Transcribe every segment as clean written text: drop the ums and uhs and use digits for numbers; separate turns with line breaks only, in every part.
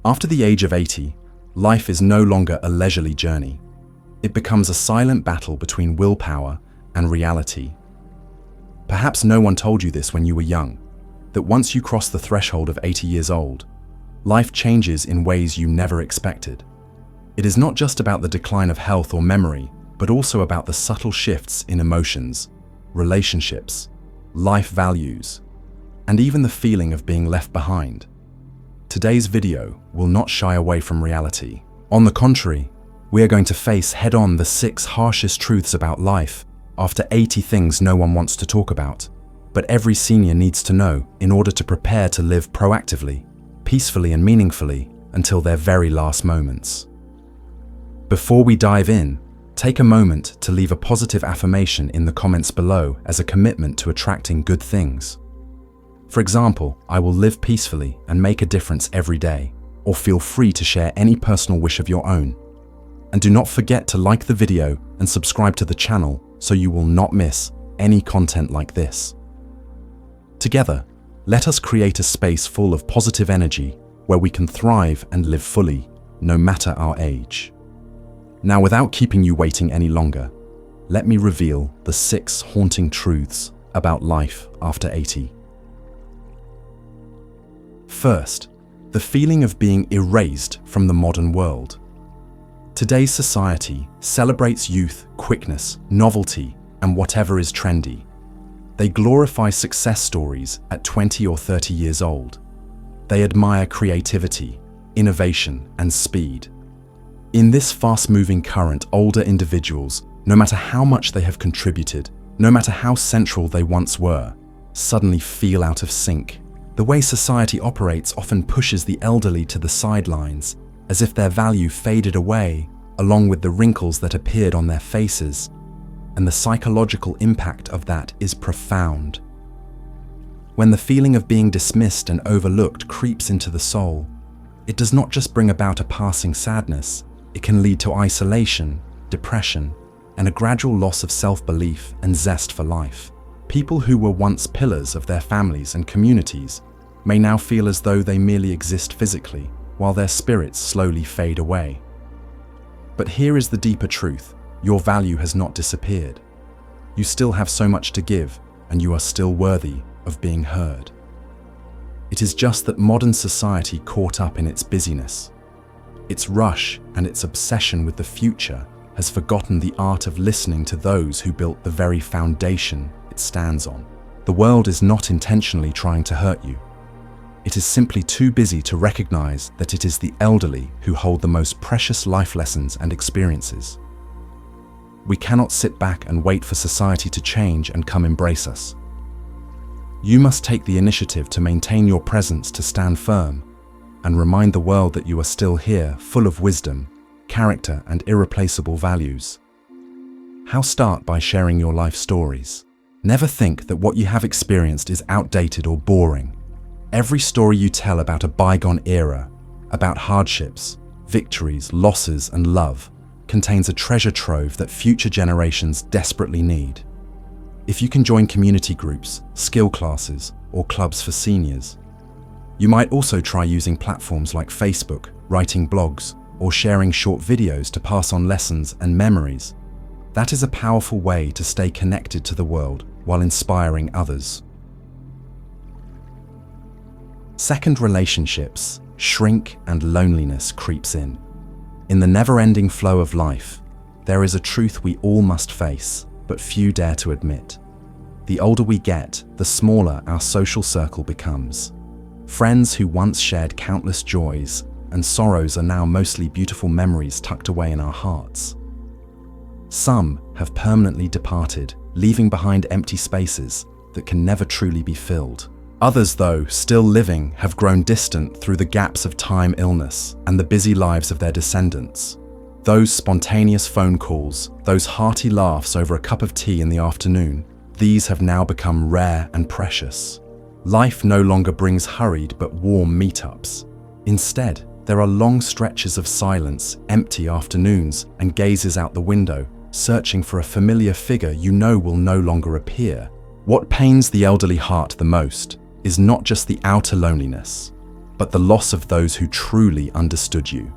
After the age of 80, life is no longer a leisurely journey. It becomes a silent battle between willpower and reality. Perhaps no one told you this when you were young, that once you cross the threshold of 80 years old, life changes in ways you never expected. It is not just about the decline of health or memory, but also about the subtle shifts in emotions, relationships, life values, and even the feeling of being left behind. Today's video will not shy away from reality. On the contrary, we are going to face head-on the 6 harshest truths about life after 80 things no one wants to talk about, but every senior needs to know in order to prepare to live proactively, peacefully and meaningfully until their very last moments. Before we dive in, take a moment to leave a positive affirmation in the comments below as a commitment to attracting good things. For example, I will live peacefully and make a difference every day, or feel free to share any personal wish of your own. And do not forget to like the video and subscribe to the channel so you will not miss any content like this. Together, let us create a space full of positive energy where we can thrive and live fully, no matter our age. Now, without keeping you waiting any longer, let me reveal the 6 haunting truths about life after 80. First, the feeling of being erased from the modern world. Today's society celebrates youth, quickness, novelty, and whatever is trendy. They glorify success stories at 20 or 30 years old. They admire creativity, innovation, and speed. In this fast-moving current, older individuals, no matter how much they have contributed, no matter how central they once were, suddenly feel out of sync. The way society operates often pushes the elderly to the sidelines, as if their value faded away, along with the wrinkles that appeared on their faces. And the psychological impact of that is profound. When the feeling of being dismissed and overlooked creeps into the soul, it does not just bring about a passing sadness, it can lead to isolation, depression, and a gradual loss of self-belief and zest for life. People who were once pillars of their families and communities may now feel as though they merely exist physically, while their spirits slowly fade away. But here is the deeper truth: your value has not disappeared. You still have so much to give, and you are still worthy of being heard. It is just that modern society, caught up in its busyness, its rush, and its obsession with the future, has forgotten the art of listening to those who built the very foundation it stands on. The world is not intentionally trying to hurt you. It is simply too busy to recognize that it is the elderly who hold the most precious life lessons and experiences. We cannot sit back and wait for society to change and come embrace us. You must take the initiative to maintain your presence, to stand firm, and remind the world that you are still here, full of wisdom, character, and irreplaceable values. How? Start by sharing your life stories. Never think that what you have experienced is outdated or boring. Every story you tell about a bygone era, about hardships, victories, losses, and love, contains a treasure trove that future generations desperately need. If you can join community groups, skill classes, or clubs for seniors, you might also try using platforms like Facebook, writing blogs, or sharing short videos to pass on lessons and memories. That is a powerful way to stay connected to the world while inspiring others. Second, relationships shrink and loneliness creeps in. In the never-ending flow of life, there is a truth we all must face, but few dare to admit. The older we get, the smaller our social circle becomes. Friends who once shared countless joys and sorrows are now mostly beautiful memories tucked away in our hearts. Some have permanently departed, leaving behind empty spaces that can never truly be filled. Others, though still living, have grown distant through the gaps of time, illness, and the busy lives of their descendants. Those spontaneous phone calls, those hearty laughs over a cup of tea in the afternoon, these have now become rare and precious. Life no longer brings hurried but warm meetups. Instead, there are long stretches of silence, empty afternoons, and gazes out the window, searching for a familiar figure you know will no longer appear. What pains the elderly heart the most is not just the outer loneliness. but the loss of those who truly understood you,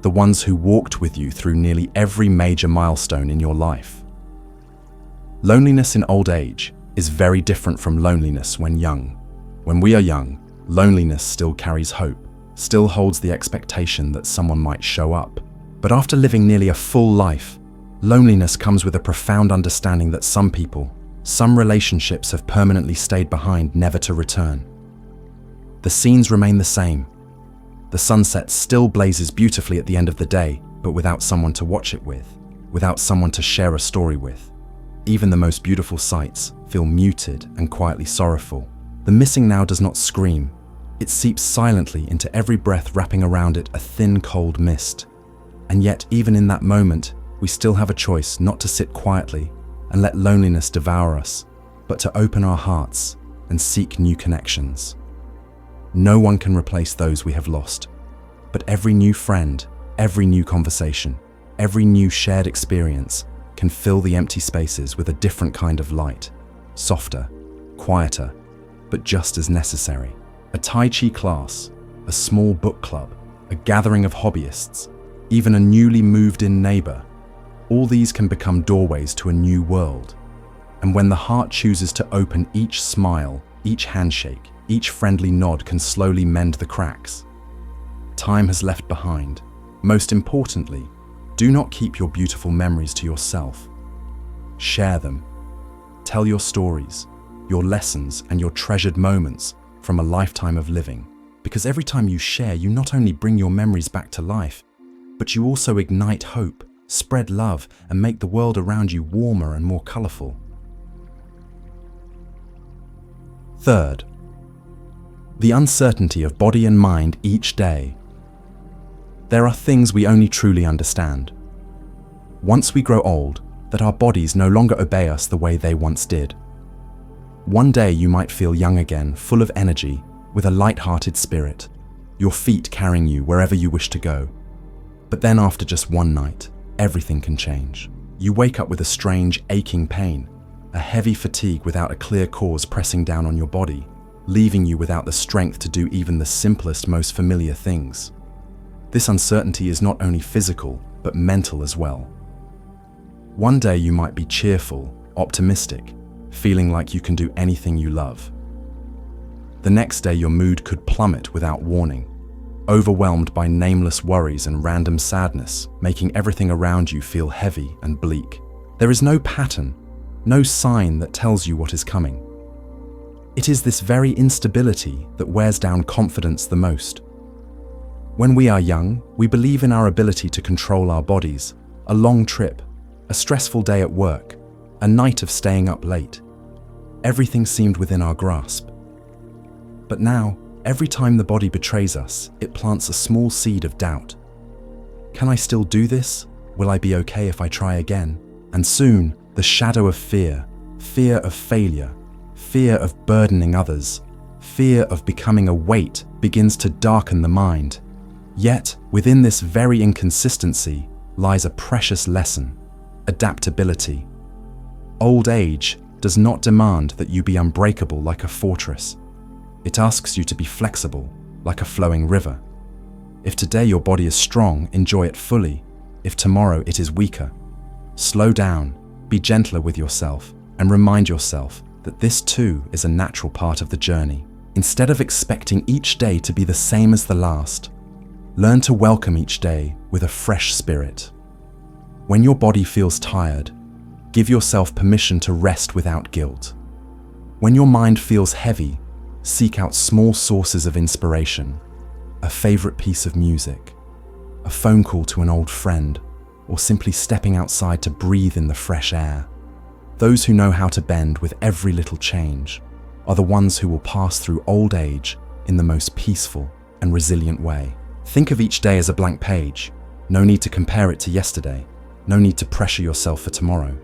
the ones who walked with you through nearly every major milestone in your life. Loneliness in old age is very different from loneliness when young. When we are young, loneliness still carries hope, still holds the expectation that someone might show up. But after living nearly a full life, loneliness comes with a profound understanding that some people, some relationships have permanently stayed behind, never to return. The scenes remain the same. The sunset still blazes beautifully at the end of the day, but without someone to watch it with, without someone to share a story with. Even the most beautiful sights feel muted and quietly sorrowful. The missing now does not scream. It seeps silently into every breath, wrapping around it a thin, cold mist. And yet, even in that moment, we still have a choice not to sit quietly and let loneliness devour us, but to open our hearts and seek new connections. No one can replace those we have lost, but every new friend, every new conversation, every new shared experience can fill the empty spaces with a different kind of light, softer, quieter, but just as necessary. A Tai Chi class, a small book club, a gathering of hobbyists, even a newly moved-in neighbor, all these can become doorways to a new world. And when the heart chooses to open, each smile, each handshake, each friendly nod can slowly mend the cracks time has left behind. Most importantly, do not keep your beautiful memories to yourself. Share them. Tell your stories, your lessons, and your treasured moments from a lifetime of living. Because every time you share, you not only bring your memories back to life, but you also ignite hope, spread love, and make the world around you warmer and more colorful. Third, the uncertainty of body and mind each day. There are things we only truly understand. Once we grow old, that our bodies no longer obey us the way they once did. One day you might feel young again, full of energy, with a light-hearted spirit, your feet carrying you wherever you wish to go. But then after just one night, everything can change. You wake up with a strange, aching pain, a heavy fatigue without a clear cause pressing down on your body, leaving you without the strength to do even the simplest, most familiar things. This uncertainty is not only physical, but mental as well. One day you might be cheerful, optimistic, feeling like you can do anything you love. The next day your mood could plummet without warning, overwhelmed by nameless worries and random sadness, making everything around you feel heavy and bleak. There is no pattern, no sign that tells you what is coming. It is this very instability that wears down confidence the most. When we are young, we believe in our ability to control our bodies. A long trip, a stressful day at work, a night of staying up late. Everything seemed within our grasp. But now, every time the body betrays us, it plants a small seed of doubt. Can I still do this? Will I be okay if I try again? And soon, the shadow of fear of failure, fear of burdening others, fear of becoming a weight begins to darken the mind. Yet, within this very inconsistency lies a precious lesson: adaptability. Old age does not demand that you be unbreakable like a fortress. It asks you to be flexible, like a flowing river. If today your body is strong, enjoy it fully. If tomorrow it is weaker, slow down, be gentler with yourself, and remind yourself that this too is a natural part of the journey. Instead of expecting each day to be the same as the last, learn to welcome each day with a fresh spirit. When your body feels tired, give yourself permission to rest without guilt. When your mind feels heavy, seek out small sources of inspiration, a favorite piece of music, a phone call to an old friend, or simply stepping outside to breathe in the fresh air. Those who know how to bend with every little change are the ones who will pass through old age in the most peaceful and resilient way. Think of each day as a blank page. No need to compare it to yesterday. No need to pressure yourself for tomorrow.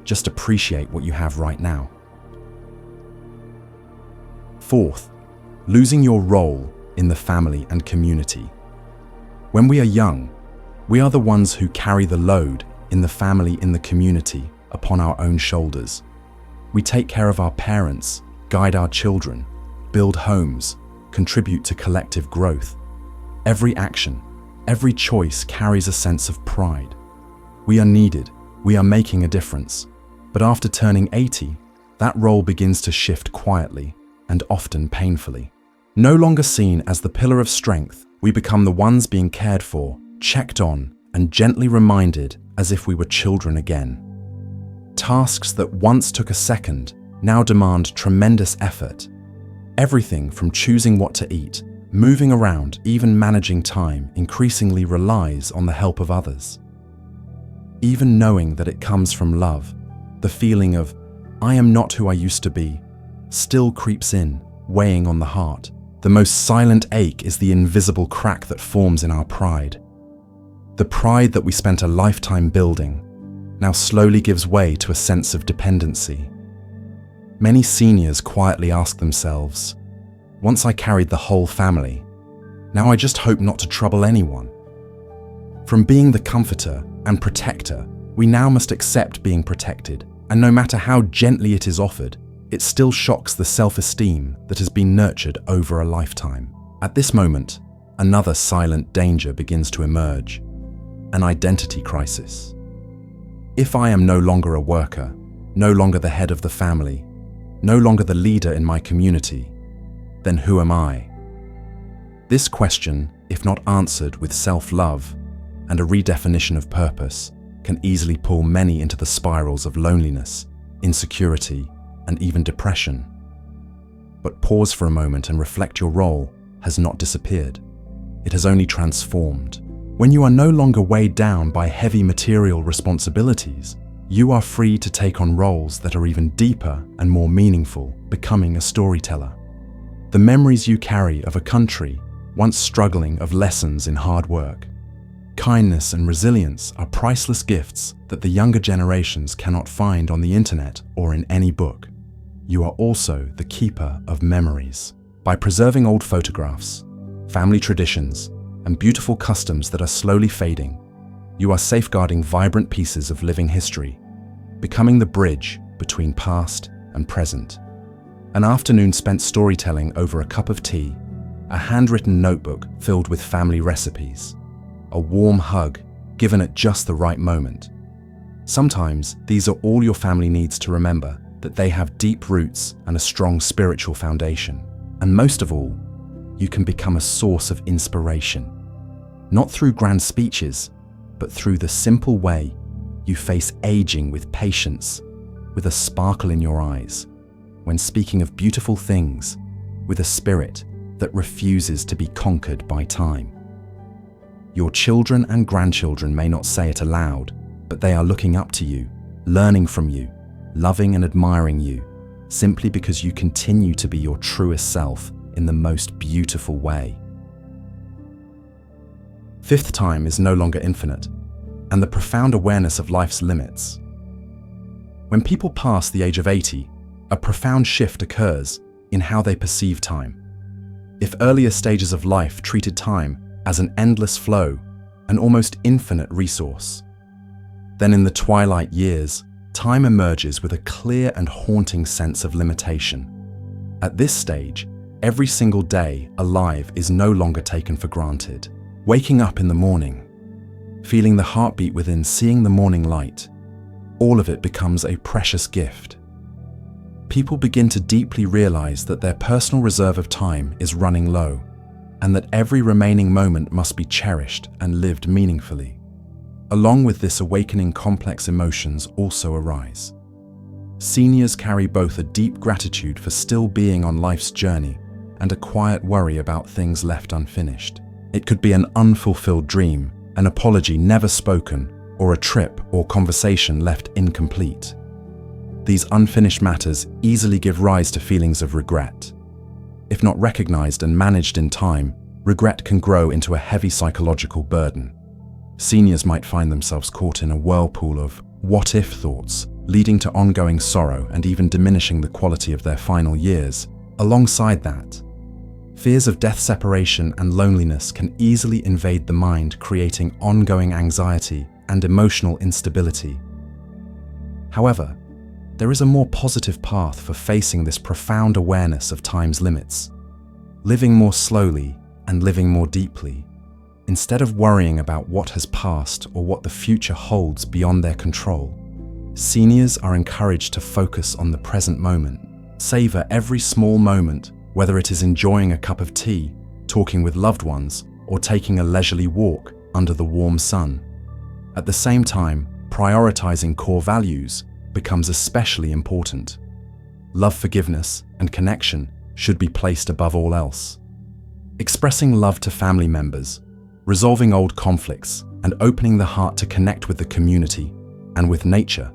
Just appreciate what you have right now. Fourth, losing your role in the family and community. When we are young, we are the ones who carry the load in the family, in the community, upon our own shoulders. We take care of our parents, guide our children, build homes, contribute to collective growth. Every action, every choice carries a sense of pride. We are needed, we are making a difference. But after turning 80, that role begins to shift quietly and often painfully. No longer seen as the pillar of strength, we become the ones being cared for, checked on, and gently reminded as if we were children again. Tasks that once took a second now demand tremendous effort. Everything from choosing what to eat, moving around, even managing time increasingly relies on the help of others. Even knowing that it comes from love, the feeling of, I am not who I used to be, still creeps in, weighing on the heart. The most silent ache is the invisible crack that forms in our pride. The pride that we spent a lifetime building now slowly gives way to a sense of dependency. Many seniors quietly ask themselves, once I carried the whole family, now I just hope not to trouble anyone. From being the comforter and protector, we now must accept being protected, and no matter how gently it is offered, it still shocks the self-esteem that has been nurtured over a lifetime. At this moment, another silent danger begins to emerge, an identity crisis. If I am no longer a worker, no longer the head of the family, no longer the leader in my community, then who am I? This question, if not answered with self-love and a redefinition of purpose, can easily pull many into the spirals of loneliness, insecurity, and even depression. But pause for a moment and reflect. Your role has not disappeared. It has only transformed. When you are no longer weighed down by heavy material responsibilities, you are free to take on roles that are even deeper and more meaningful, becoming a storyteller. The memories you carry of a country once struggling, of lessons in hard work, kindness and resilience are priceless gifts that the younger generations cannot find on the internet or in any book. You are also the keeper of memories. By preserving old photographs, family traditions, and beautiful customs that are slowly fading, you are safeguarding vibrant pieces of living history, becoming the bridge between past and present. An afternoon spent storytelling over a cup of tea, a handwritten notebook filled with family recipes, a warm hug given at just the right moment. Sometimes these are all your family needs to remember that they have deep roots and a strong spiritual foundation. And most of all, you can become a source of inspiration, not through grand speeches, but through the simple way you face aging with patience, with a sparkle in your eyes, when speaking of beautiful things, with a spirit that refuses to be conquered by time. Your children and grandchildren may not say it aloud, but they are looking up to you, learning from you, loving and admiring you, simply because you continue to be your truest self in the most beautiful way. Fifth time is no longer infinite, and the profound awareness of life's limits. When people pass the age of 80, a profound shift occurs in how they perceive time. If earlier stages of life treated time as an endless flow, an almost infinite resource, then in the twilight years, time emerges with a clear and haunting sense of limitation. At this stage, every single day alive is no longer taken for granted. Waking up in the morning, feeling the heartbeat within, seeing the morning light, all of it becomes a precious gift. People begin to deeply realize that their personal reserve of time is running low, and that every remaining moment must be cherished and lived meaningfully. Along with this awakening, complex emotions also arise. Seniors carry both a deep gratitude for still being on life's journey and a quiet worry about things left unfinished. It could be an unfulfilled dream, an apology never spoken, or a trip or conversation left incomplete. These unfinished matters easily give rise to feelings of regret. If not recognized and managed in time, regret can grow into a heavy psychological burden. Seniors might find themselves caught in a whirlpool of what-if thoughts, leading to ongoing sorrow and even diminishing the quality of their final years. Alongside that, fears of death, separation, and loneliness can easily invade the mind, creating ongoing anxiety and emotional instability. However, there is a more positive path for facing this profound awareness of time's limits. living more slowly and living more deeply. Instead of worrying about what has passed or what the future holds beyond their control, seniors are encouraged to focus on the present moment. Savor every small moment, whether it is enjoying a cup of tea, talking with loved ones, or taking a leisurely walk under the warm sun. At the same time, prioritizing core values becomes especially important. Love, forgiveness, and connection should be placed above all else. Expressing love to family members, resolving old conflicts, and opening the heart to connect with the community and with nature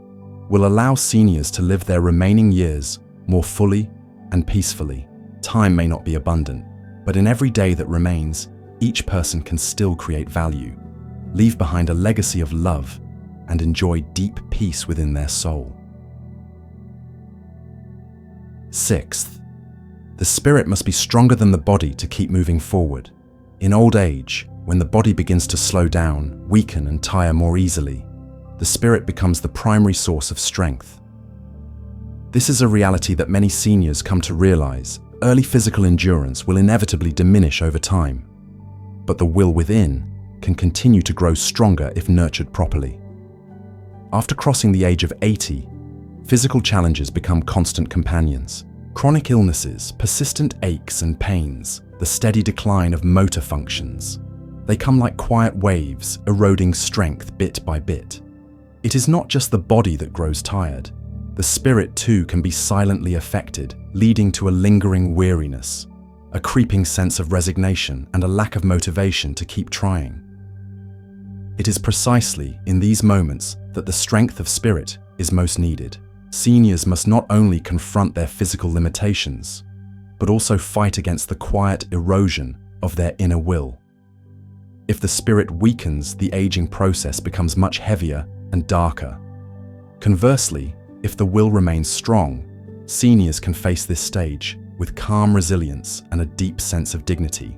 will allow seniors to live their remaining years more fully and peacefully. Time may not be abundant, but in every day that remains, each person can still create value, leave behind a legacy of love, and enjoy deep peace within their soul. Sixth, the spirit must be stronger than the body to keep moving forward. In old age, when the body begins to slow down, weaken, and tire more easily, the spirit becomes the primary source of strength. This is a reality that many seniors come to realize. Early physical endurance will inevitably diminish over time, but the will within can continue to grow stronger if nurtured properly. After crossing the age of 80, physical challenges become constant companions. Chronic illnesses, persistent aches and pains, the steady decline of motor functions. They come like quiet waves, eroding strength bit by bit. It is not just the body that grows tired. The spirit too can be silently affected, leading to a lingering weariness, a creeping sense of resignation, and a lack of motivation to keep trying. It is precisely in these moments that the strength of spirit is most needed. Seniors must not only confront their physical limitations, but also fight against the quiet erosion of their inner will. If the spirit weakens, the aging process becomes much heavier and darker. Conversely, if the will remains strong, seniors can face this stage with calm resilience and a deep sense of dignity.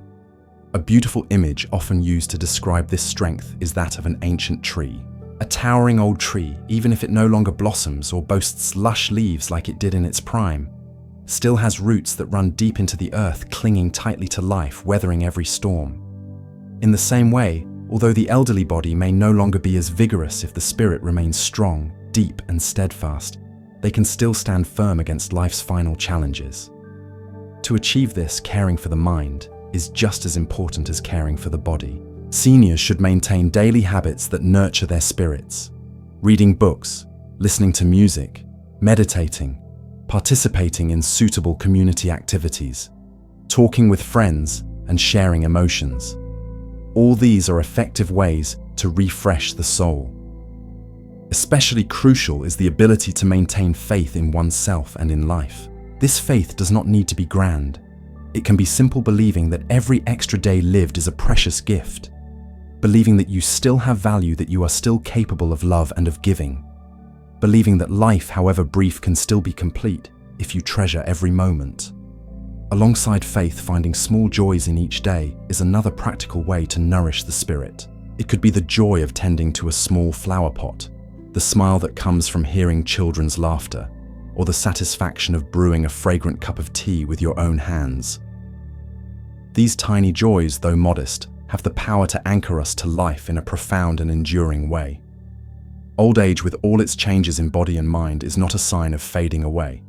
A beautiful image often used to describe this strength is that of an ancient tree. A towering old tree, even if it no longer blossoms or boasts lush leaves like it did in its prime, still has roots that run deep into the earth, clinging tightly to life, weathering every storm. In the same way, although the elderly body may no longer be as vigorous, if the spirit remains strong, deep and steadfast, they can still stand firm against life's final challenges. To achieve this, caring for the mind is just as important as caring for the body. Seniors should maintain daily habits that nurture their spirits. Reading books, listening to music, meditating, participating in suitable community activities, talking with friends, and sharing emotions. All these are effective ways to refresh the soul. Especially crucial is the ability to maintain faith in oneself and in life. This faith does not need to be grand. It can be simple, believing that every extra day lived is a precious gift. Believing that you still have value, that you are still capable of love and of giving. Believing that life, however brief, can still be complete if you treasure every moment. Alongside faith, finding small joys in each day is another practical way to nourish the spirit. It could be the joy of tending to a small flower pot, the smile that comes from hearing children's laughter, or the satisfaction of brewing a fragrant cup of tea with your own hands. These tiny joys, though modest, have the power to anchor us to life in a profound and enduring way. Old age, with all its changes in body and mind, is not a sign of fading away.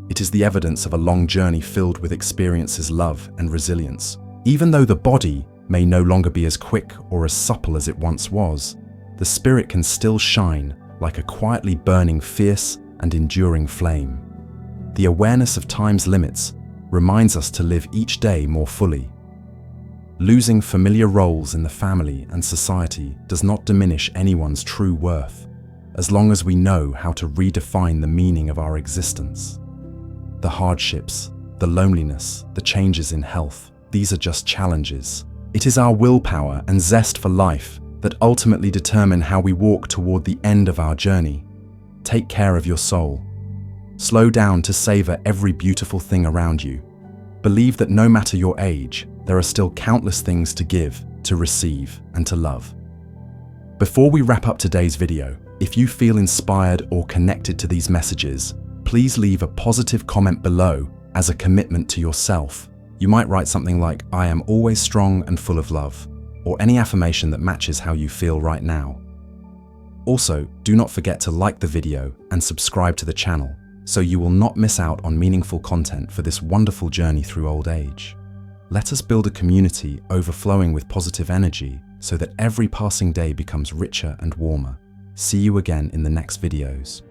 It is the evidence of a long journey filled with experiences, love, and resilience. Even though the body may no longer be as quick or as supple as it once was, the spirit can still shine like a quietly burning, fierce, and enduring flame. The awareness of time's limits reminds us to live each day more fully. Losing familiar roles in the family and society does not diminish anyone's true worth, as long as we know how to redefine the meaning of our existence. The hardships, the loneliness, the changes in health, these are just challenges. It is our willpower and zest for life that ultimately determine how we walk toward the end of our journey. Take care of your soul. Slow down to savor every beautiful thing around you. Believe that no matter your age, there are still countless things to give, to receive, and to love. Before we wrap up today's video, if you feel inspired or connected to these messages, please leave a positive comment below as a commitment to yourself, You might write something like, "I am always strong and full of love," or any affirmation that matches how you feel right now. Also, do not forget to like the video and subscribe to the channel so you will not miss out on meaningful content for this wonderful journey through old age. Let us build a community overflowing with positive energy so that every passing day becomes richer and warmer. See you again in the next videos.